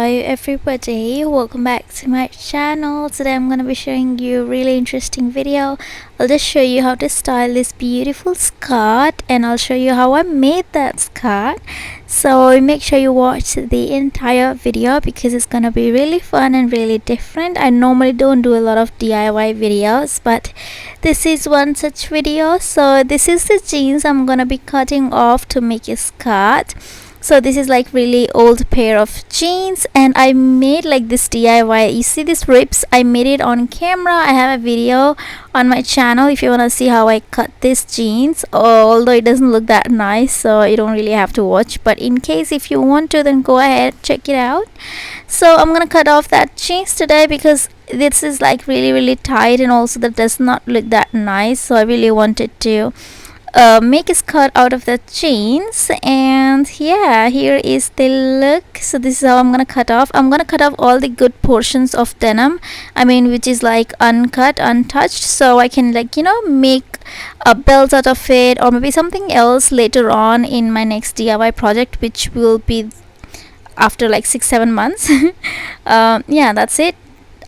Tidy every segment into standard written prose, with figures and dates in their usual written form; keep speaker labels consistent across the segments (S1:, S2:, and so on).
S1: everybody, welcome back to my channel. Today I'm gonna be showing you a really interesting video. I'll just show you how to style this beautiful skirt, and I'll show you how I made that skirt. So make sure you watch the entire video because it's gonna be really fun and really different. I normally don't do a lot of DIY videos, but this is one such video. So this is the jeans I'm gonna be cutting off to make a skirt. So this is like really old pair of jeans, and I made like this DIY. You see these rips, I made it on camera. I have a video on my channel if you want to see how I cut these jeans, although it doesn't look that nice, so you don't really have to watch, but in case if you want to, then go ahead, check it out. So I'm gonna cut off that jeans today because this is like really tight, and also that does not look that nice, so I really wanted to make a skirt out of the jeans. And yeah, here is the look. So this is how I'm gonna cut off. I'm gonna cut off all the good portions of denim, which is like uncut, untouched, so I can make a belt out of it, or maybe something else later on in my next DIY project, which will be after like 6-7 months. Yeah, that's it,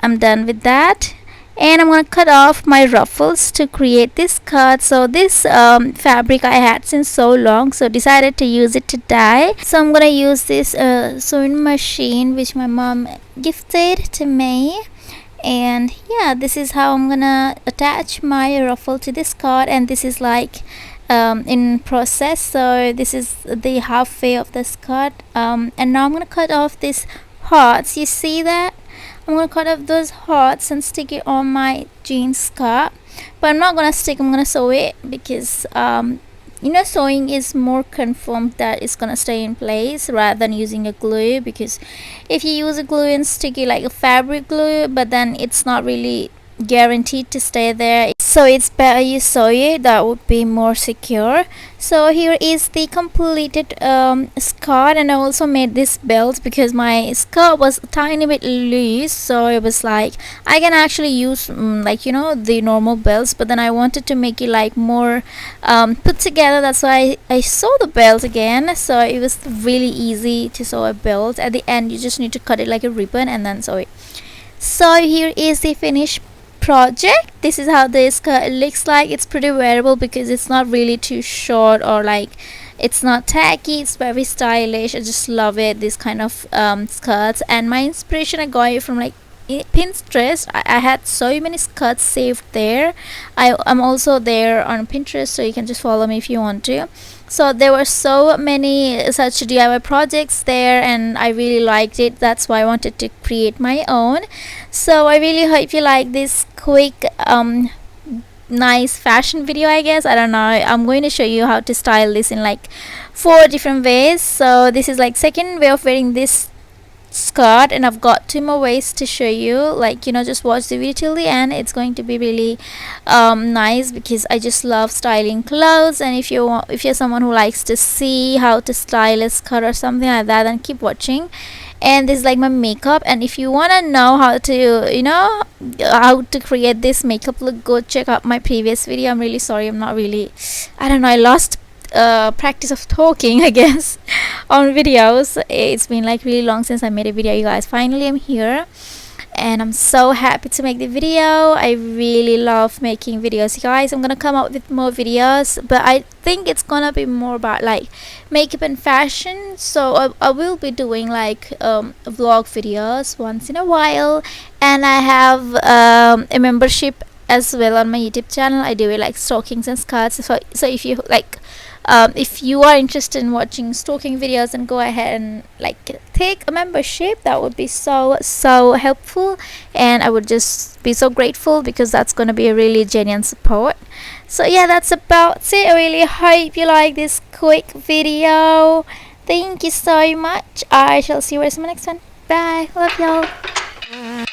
S1: I'm done with that. And I'm gonna cut off my ruffles to create this skirt. So this fabric I had since so long, so decided to use it to dye. So I'm gonna use this sewing machine which my mom gifted to me. And yeah, this is how I'm gonna attach my ruffle to this skirt, and this is like in process. So this is the halfway of the skirt, and now I'm gonna cut off these hearts. You see that? I'm gonna cut off those hearts and stick it on my jeans skirt, but I'm not gonna stick, I'm gonna sew it because sewing is more confirmed that it's gonna stay in place rather than using a glue, because if you use a glue and stick it like a fabric glue, but then it's not really guaranteed to stay there, so it's better you sew it, that would be more secure. So here is the completed skirt, and I also made this belt because my skirt was a tiny bit loose, so it was like I can actually use the normal belts, but then I wanted to make it like more put together. That's why I sew the belt again, so it was really easy to sew a belt. At the end you just need to cut it like a ribbon and then sew it. So here is the finished project. This is how this skirt looks like. It's pretty wearable because it's not really too short, or like it's not tacky, it's very stylish. I just love it, this kind of skirts. And my inspiration, I got it from like Pinterest. I had so many skirts saved there. I'm also there on Pinterest, so you can just follow me if you want to. So there were so many such DIY projects there, and I really liked it. That's why I wanted to create my own. So I really hope you like this quick nice fashion video, I guess. I don't know, I'm going to show you how to style this in like 4 different ways. So this is like second way of wearing this skirt, and I've got 2 more ways to show you. Just watch the video till the end. It's going to be really nice because I just love styling clothes, and if you're someone who likes to see how to style a skirt or something like that, then keep watching. And this is like my makeup, and if you want to know how to how to create this makeup look, go check out my previous video. I'm really sorry, I lost practice of talking, I guess, on videos. It's been like really long since I made a video, you guys. Finally I'm here, and I'm so happy to make the video. I really love making videos, you guys. I'm gonna come up with more videos, but I think it's gonna be more about like makeup and fashion. So I will be doing like vlog videos once in a while, and I have a membership as well on my YouTube channel. I do it like stockings and skirts. So if you like if you are interested in watching stocking videos, then go ahead and like take a membership. That would be so helpful, and I would just be so grateful because that's going to be a really genuine support. So yeah, that's about it. I really hope you like this quick video. Thank you so much. I shall see you guys in my next one. Bye, love y'all.